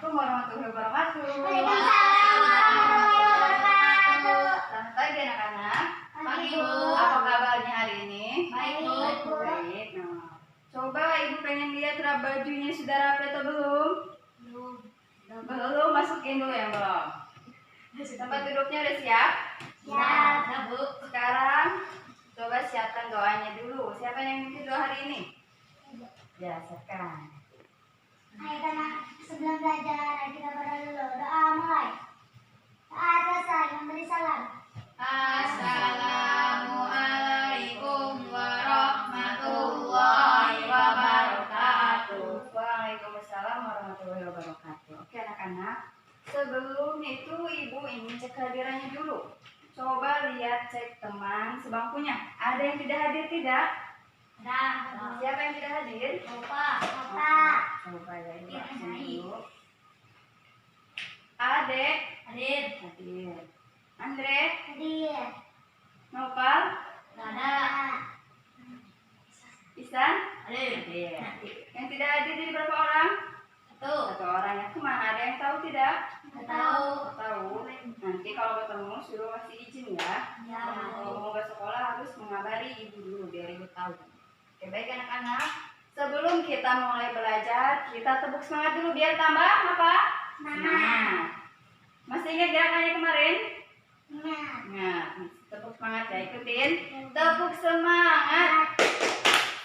Assalamualaikum warahmatullahi wabarakatuh. Waalaikumsalam warahmatullahi wabarakatuh. Selamat pagi anak-anak. Pagi, Bu. Apa kabarnya hari ini? Baik, Bu. Baik. Nah, coba Ibu pengen lihat bajunya sudah rapi atau belum? Belum. Masukin dulu yang belum. Tempat duduknya udah siap? Siap. Nah, Bu. Sekarang coba siapkan doanya dulu. Siapa yang mimpi doa hari ini? Ya, siapkan. Ayo teman, sebelum belajar kita berdoa dulu. Doa mulai. Doa selesai, memberi salam. Assalamualaikum warahmatullahi wabarakatuh. Waalaikumsalam warahmatullahi wabarakatuh. Oke anak-anak, sebelum itu Ibu ingin cek kehadirannya dulu. Coba lihat cek teman sebangkunya. Ada yang tidak hadir tidak? Ada. Siapa yang tidak hadir? Bapak. Coba ya Ibu absen dulu. Adek Hadir. hadir. Andre, Hadir. Nopal, Ada. Isan, Hadir. hadir. Yang tidak hadir jadi berapa orang? Satu orang. Yang kemana? Ada yang tahu tidak? Nggak tahu. Tahu. Nanti kalau ketemu suruh kasih izin ya. Ya. Kalau mau ke sekolah harus mengabari ibu dulu biar ibu tahu. Oke baik anak-anak. Sebelum kita mulai belajar, kita tepuk semangat dulu biar tambah apa? Semangat. Masih ingat gerakannya kemarin? Ingat. Nah, tepuk semangat ya, ikutin. Tepuk semangat.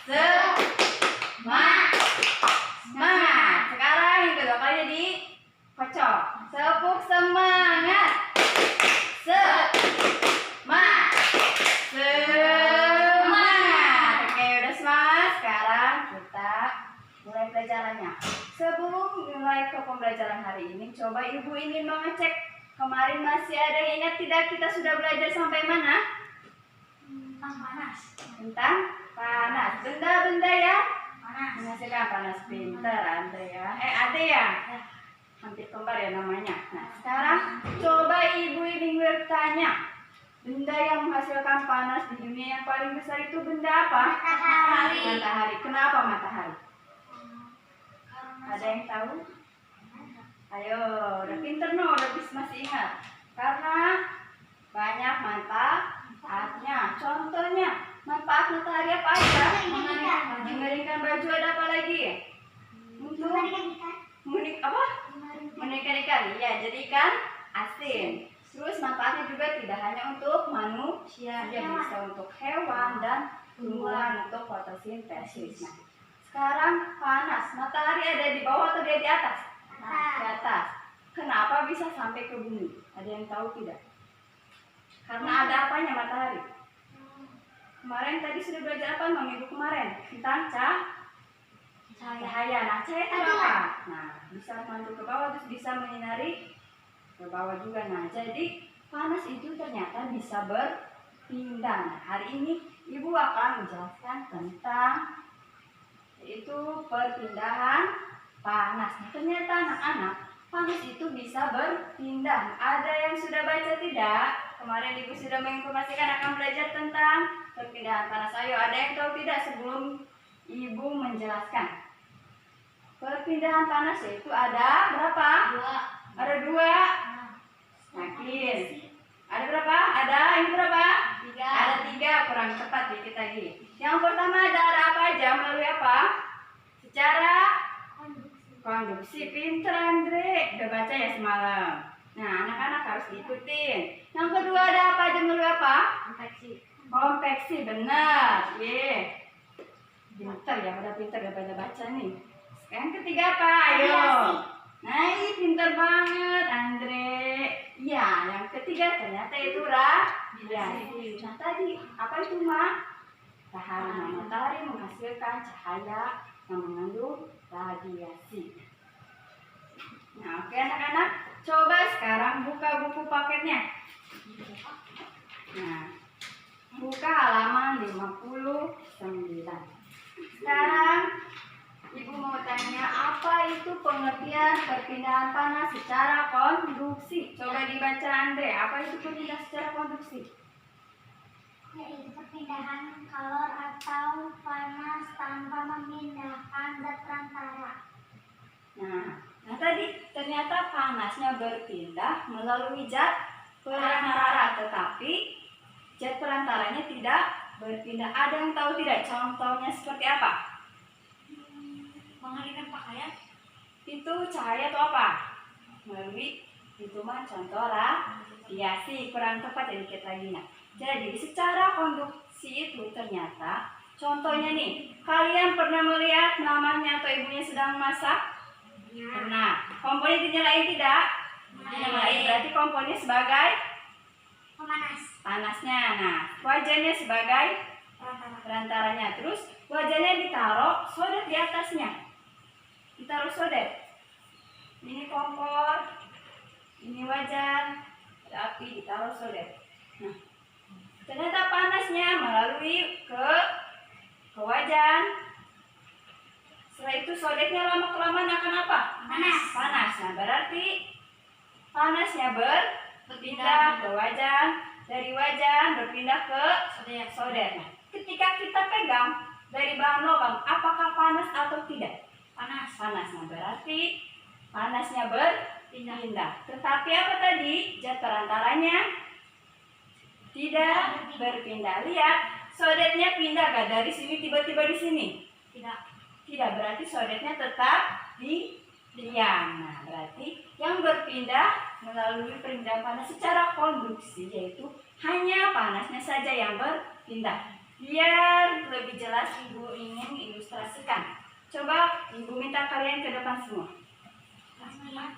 Semangat. Sekarang yang kedua kali jadi kocok. Tepuk semangat. Semangat. Oke, udah semangat. Sekarang kita mulai pelajarannya. Sebelum mulai ke pembelajaran hari ini, coba Ibu ingin mengecek kemarin masih ada yang ingat tidak kita sudah belajar sampai mana? Tentang panas. Tentang panas. Benda-benda ya? Panas. Menghasilkan panas. Pinter Andre ya. Ade ya? Hampir kembar ya namanya. Nah sekarang coba Ibu ingin bertanya. Benda yang menghasilkan panas di dunia yang paling besar itu benda apa? Matahari. Matahari. Kenapa matahari? Karena Ada yang tahu? Ayo, udah pinter no, udah masih ingat. Karena banyak manfaatnya. Contohnya, manfaat matahari apa aja? Mengeringkan. Mengeringkan baju, ada apa lagi? Untuk mengeringkan ikan. Iya, jadi ikan asin. Terus manfaatnya juga tidak hanya untuk manusia, ya bisa untuk hewan dan tumbuhan untuk fotosintesis. Nah, sekarang panas, matahari ada di bawah atau dia di atas? Di atas. Kenapa bisa sampai ke bumi? Ada yang tahu tidak? Karena ada apanya matahari? Kemarin tadi sudah belajar apa minggu kemarin? Tentang cahaya. Nah, cahaya itu apa? Nah, bisa mantul ke bawah terus bisa menyinari ke bawah juga. Nah, jadi panas itu ternyata bisa berpindah. Nah, hari ini Ibu akan menjelaskan tentang yaitu perpindahan panas. Nah, ternyata anak-anak panas itu bisa berpindah. Ada yang sudah baca tidak? Kemarin Ibu sudah menginformasikan akan belajar tentang perpindahan panas. Ayo, ada yang tahu tidak sebelum Ibu menjelaskan? Perpindahan panas yaitu ada berapa? Ada dua. Yakin? Ada berapa? Ada yang berapa? Ada tiga. Kurang tepat dikit lagi. Yang pertama ada apa aja? Melalui apa? Secara konduksi. Pinter Andre. Udah baca ya semalam. Nah, anak-anak harus diikutin. Yang kedua ada apa aja melalui apa? Konveksi. Benar. Pinter ya, udah pinter udah baca nih. Yang ketiga apa? Ayo. Nah, ini pinter banget Andre. Ya, yang ketiga ternyata itu radiasi. Nah, tadi apa itu matahari? Nah, matahari menghasilkan cahaya yang mengandung radiasi. Nah, oke anak-anak, coba sekarang buka buku paketnya. Nah, buka halaman 59. Sekarang Ibu mau tanya apa itu pengertian perpindahan panas secara konduksi? Coba dibaca Andre, apa itu perpindahan secara konduksi? Yaitu perpindahan kalor atau panas tanpa memindahkan zat perantara. Nah tadi ternyata panasnya berpindah melalui zat perantara, tetapi zat perantaranya tidak berpindah. Ada yang tahu tidak contohnya seperti apa? Mengalirkan pakaian. Itu cahaya atau apa? Melalui itu mah contoh radiasi, kurang tepat ya dikit lagi. Nah, jadi secara konduksi itu ternyata contohnya nih, kalian pernah melihat mamanya atau ibunya sedang masak? Pernah. Kompornya dinyalain tidak? Dinyalain. Berarti kompornya sebagai Pemanas. panasnya. Nah, wajannya sebagai perantaranya. Terus wajannya ditaruh sodet di atasnya. Ditaruh sodet. Ini kompor, ini wajan, ada api, ditaruh sodet. Nah, ternyata panasnya melalui ke wajan. Setelah itu sodetnya lama kelamaan akan apa? Panas. Nah, berarti panasnya berpindah ke wajan, dari wajan berpindah ke sodet. Nah, ketika kita pegang dari bahan logam, apakah panas atau tidak? Panas. Nah, berarti panasnya berpindah. Tetapi apa tadi? Zat perantaranya tidak berpindah. Lihat, sodetnya pindah gak dari sini tiba-tiba di sini? Tidak, berarti sodetnya tetap di diam. Nah, berarti yang berpindah melalui perpindahan panas secara konduksi, yaitu hanya panasnya saja yang berpindah. Biar lebih jelas Ibu ingin ilustrasikan. Coba Ibu minta kalian ke depan semua.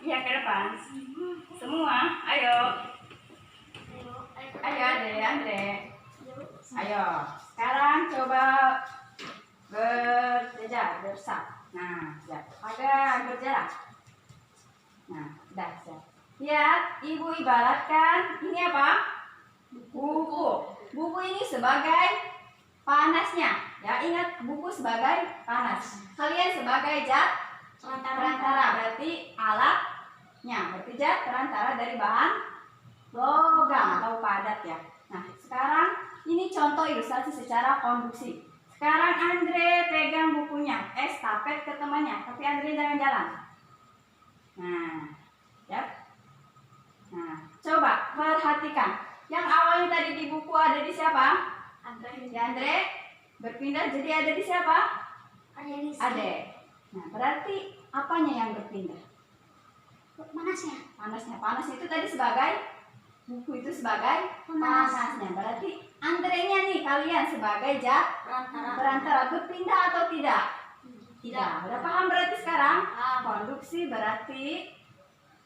Iya, ke depan. Semua, ayo. Ayo, Andre. Ayo, sekarang coba berjajar, bersab. Nah, siap. Agak berjarak. Nah, sudah siap. Lihat, Ibu ibaratkan ini apa? Buku. Buku ini sebagai panasnya. Ya, ingat buku sebagai panas. Kalian sebagai zat perantara, berarti alatnya. Berarti zat perantara dari bahan logam atau padat ya. Nah, sekarang ini contoh ilustrasi secara konduksi. Sekarang Andre pegang bukunya, estafet ke temannya, tapi Andre jangan jalan. Nah, ya. Nah, coba perhatikan. Yang awalnya tadi di buku ada di siapa? Andre berpindah jadi ada di siapa? Ade. Nah, berarti apanya yang berpindah? Panasnya. Panas itu tadi sebagai buku itu sebagai panasnya. Berarti Andre-nya nih kalian sebagai zat perantara berpindah atau tidak? Tidak. Udah paham berarti sekarang? Konduksi berarti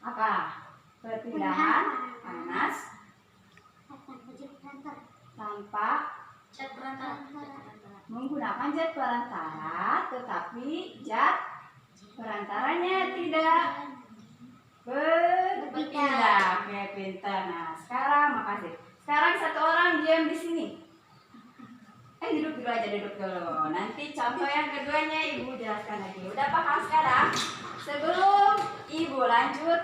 apa? Perpindahan panas tanpa menggunakan zat perantara, tetapi zat perantaranya tidak berpindah. Oke, pintar. Nah, sekarang makasih. Sekarang satu orang diam di sini. Duduk dulu aja, duduk dulu. Nanti contoh yang keduanya Ibu jelaskan lagi. Udah paham sekarang? Sebelum Ibu lanjut,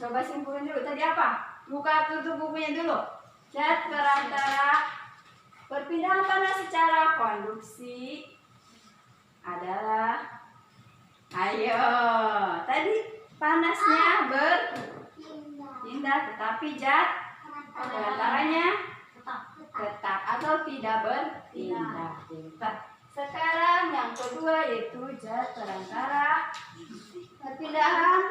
coba simpulin dulu. Tadi apa? Buka tutup bukunya dulu. Zat perantara perpindahan panas secara konduksi adalah, ayo, tadi panasnya berpindah, tetapi zat perantaranya tetap atau tidak berpindah. Sekarang yang kedua yaitu zat perantara perpindahan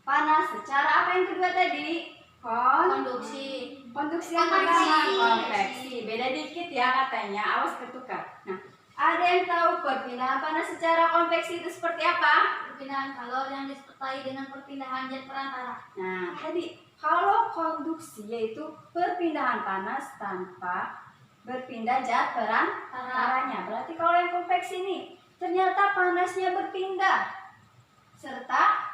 panas secara apa yang kedua tadi? Konduksi. Yang pertama konveksi. Beda dikit ya katanya, awas ketukar. Nah, ada yang tahu perpindahan panas secara konveksi itu seperti apa? Perpindahan kalor yang disertai dengan perpindahan zat perantara. Nah, tadi kalau konduksi yaitu perpindahan panas tanpa berpindah zat perantaranya. Berarti kalau yang konveksi ini ternyata panasnya berpindah serta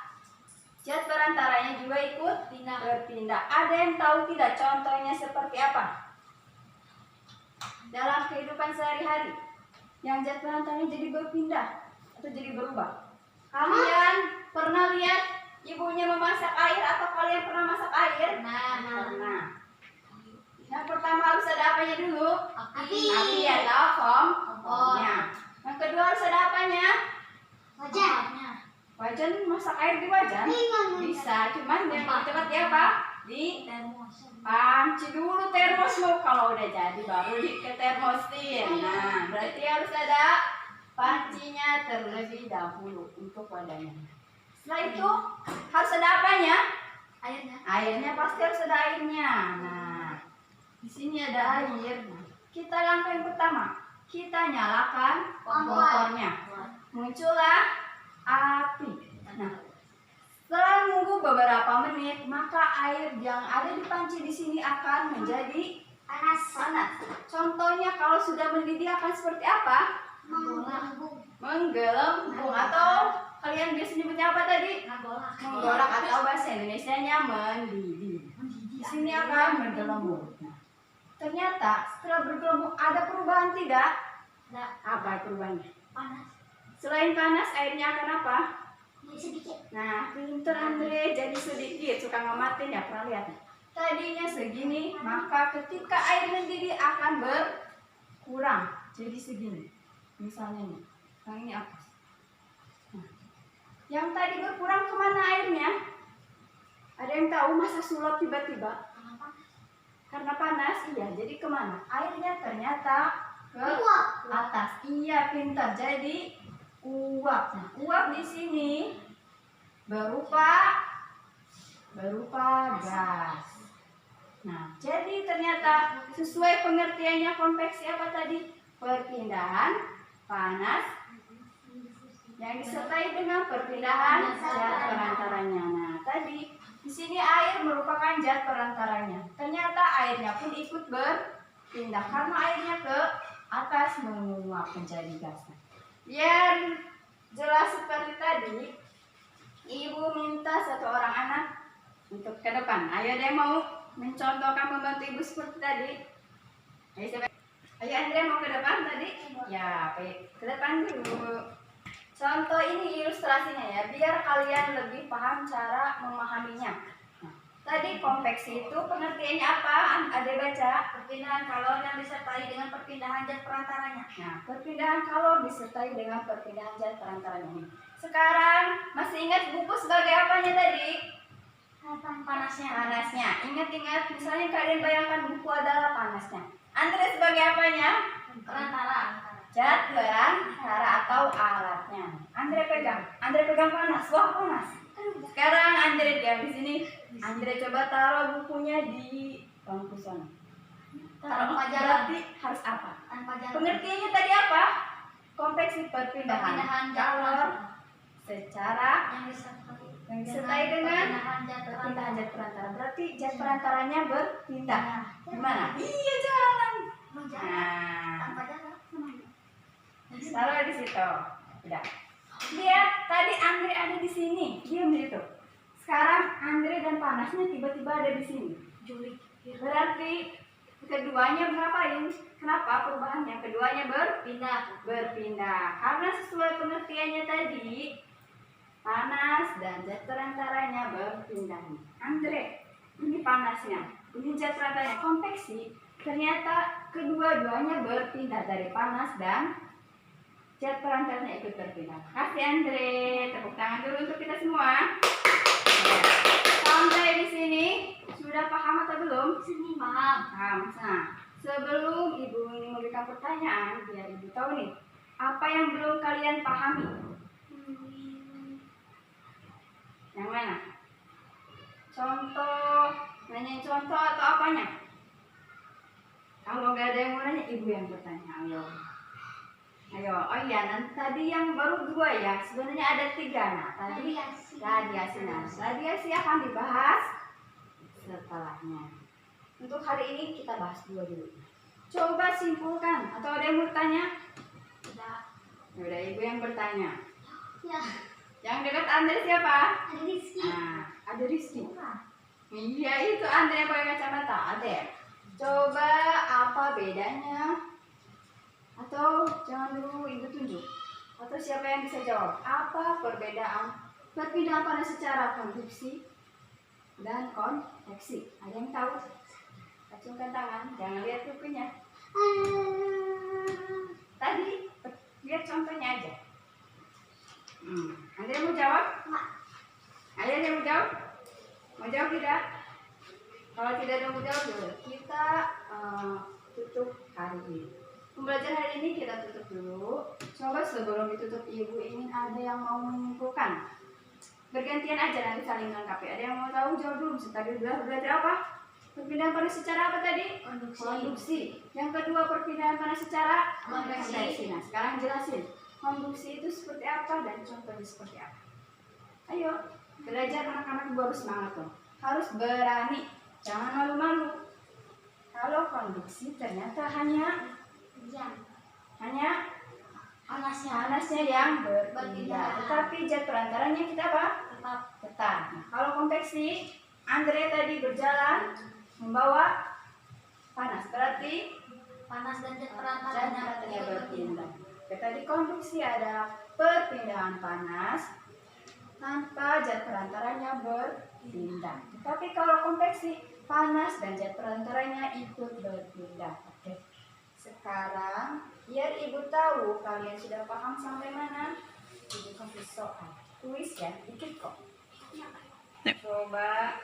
zat perantaranya juga ikut berpindah. Ada yang tahu tidak contohnya seperti apa? Dalam kehidupan sehari-hari yang zat perantaranya jadi berpindah atau jadi berubah. Kalian pernah lihat ibunya memasak air atau kalian pernah masak air? Pernah. Yang pertama harus ada apanya dulu? Api atau kompornya. Yang kedua harus ada apanya? Wajannya. Wajan, masak air di wajan? Bisa, cuman yang cepat ya apa? Di panci dulu termosmu. Kalau udah jadi baru ke termosin. Nah, berarti harus ada pancinya terlebih dahulu untuk wadahnya. Setelah itu harus ada apanya? Airnya pasti harus ada airnya. Nah, di sini ada air. Nah, kita langkah yang pertama, kita nyalakan kompornya. Muncullah api. Nah, setelah menunggu beberapa menit, maka air yang ada di panci di sini akan menjadi panas. Contohnya kalau sudah mendidih akan seperti apa? Menggelembung, atau kalian biasa nyebutnya apa tadi? Menggolak, atau bahasa Indonesianya mendidih. Di sini akan menggelembung. Nah, ternyata setelah bergelembung ada perubahan tidak? Apa perubahannya? Selain panas, airnya akan apa? Sedikit. Nah, pinter Andre, jadi sedikit. Suka ngamatin ya, pernah lihat? Tadinya segini, maka ketika air mendidih akan berkurang. Jadi segini. Misalnya nih, yang ini apa? Nah, yang tadi berkurang kemana airnya? Ada yang tahu masa sulap tiba-tiba? Karena panas, iya. Jadi kemana? Airnya ternyata ke atas. Iya, pintar. Jadi uap. Nah, uap di sini berupa gas. Nah, jadi ternyata sesuai pengertiannya konveksi apa tadi? Perpindahan panas yang disertai dengan perpindahan zat perantaranya. Nah, tadi di sini air merupakan zat perantaranya. Ternyata airnya pun ikut berpindah karena airnya ke atas menguap menjadi gas. Biar jelas seperti tadi, ibu minta satu orang anak untuk ke depan. Ayo, ada yang mau mencontohkan membantu ibu seperti tadi? Ayo, siapa? Ayo, Andre mau ke depan tadi? Ya, baik. Ke depan dulu. Contoh ini ilustrasinya ya, biar kalian lebih paham cara memahaminya. Nah, tadi konveksi itu pengertiannya apa? Ada baca? Perpindahan kalor yang disertai dengan perpindahan zat perantaranya. Nah, perpindahan kalor disertai dengan perpindahan zat perantaranya. Sekarang masih ingat buku sebagai apanya tadi? Panasnya. Ingat-ingat, misalnya kalian bayangkan buku adalah panasnya. Andre sebagai apanya? Perantara. Zat perantara atau alatnya. Andre pegang panas. Wah, panas. Sekarang Andre diam di sini. Andre coba taruh bukunya di bangku sana. Tanpa jalan. Berarti harus apa? Pengertiannya tadi apa? Konveksi perpindahan kalor secara yang disertai dengan perpindahan zat perantara. Berarti zat perantaranya berpindah. Gimana? Iya, jalan. Nah, taruh di situ. Udah. Lihat, tadi Andre ada di sini. Diam di situ. Sekarang Andre dan panasnya tiba-tiba ada di sini. Berarti keduanya ngapain? Kenapa perubahannya? Keduanya berpindah. Karena sesuai pengertiannya tadi, panas dan zat perantaranya berpindah. Andre, ini panasnya, ini zat perantaranya konveksi. Ternyata kedua-duanya berpindah dari panas dan zat perantaranya ikut berpindah. Kasih Andre, tepuk tangan dulu untuk kita semua. Sampai di sini sudah paham atau belum? Paham. Nah, sebelum ibu memberikan pertanyaan, biar ibu tahu nih, apa yang belum kalian pahami? Yang mana? Contoh, nanyain contoh atau apanya? Kalau nggak ada yang mau nanya, ibu yang bertanya. Ayo. Oh iya, nanti tadi yang baru 2 ya. Sebenarnya ada 3. Nah, tadi radiasi. Nah, radiasi akan dibahas setelahnya. Untuk hari ini kita bahas 2 dulu. Coba simpulkan. Atau ada yang bertanya? Udah, ibu yang bertanya. Ya. Yang dekat Andre siapa? Ada Rizky. Nah, ada Rizky. Iya, itu Andre yang pakai kacamata. Ada ya? Coba apa bedanya? Atau jangan dulu ibu tunjuk. Atau siapa yang bisa jawab? Apa perbedaan perpindahan panas secara konduksi dan konveksi? Ada yang tahu? Acungkan tangan, jangan lihat bukunya. Tadi lihat contohnya aja. Anda mau jawab? Enggak. Ada yang mau jawab? Mau jawab tidak? Kalau tidak ada yang mau jawab, yaudah. Kita tutup hari ini. Pembelajaran hari ini kita tutup dulu. Coba sebelum ditutup, ibu ingin ada yang mau menyimpulkan. Bergantian aja nanti saling melengkapi. Ada yang mau tahu jawab dulu. Tadi belajar apa? Perpindahan panas secara apa tadi? Konduksi. Yang kedua perpindahan panas secara konveksi. Nah, sekarang jelasin konduksi itu seperti apa dan contohnya seperti apa. Ayo belajar, anak-anak harus semangat tuh. Harus berani, jangan malu-malu. Kalau konduksi ternyata hanya panasnya yang berpindah. Tetapi zat perantaranya kita apa? Tetap. Nah, kalau konveksi, Andre tadi berjalan membawa panas, berarti Panas dan zat perantaranya perantaranya berpindah. Tadi konduksi ada perpindahan panas tanpa zat perantaranya berpindah. Tetapi kalau konveksi, panas dan zat perantaranya ikut berpindah. Oke. Sekarang biar ibu tahu kalian sudah paham sampai mana, ibu kasih soal kuis ya, dikit kok. Coba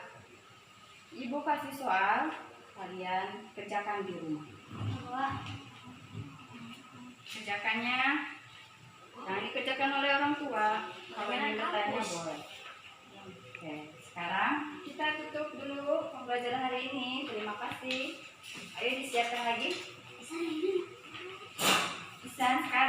ibu kasih soal, kalian kerjakan di rumah. Kerjakannya jangan dikerjakan oleh orang tua, kalian bertanya boleh. Oke, sekarang kita tutup dulu pembelajaran hari ini. Terima kasih. Ayo disiapkan lagi. Isan, sekarang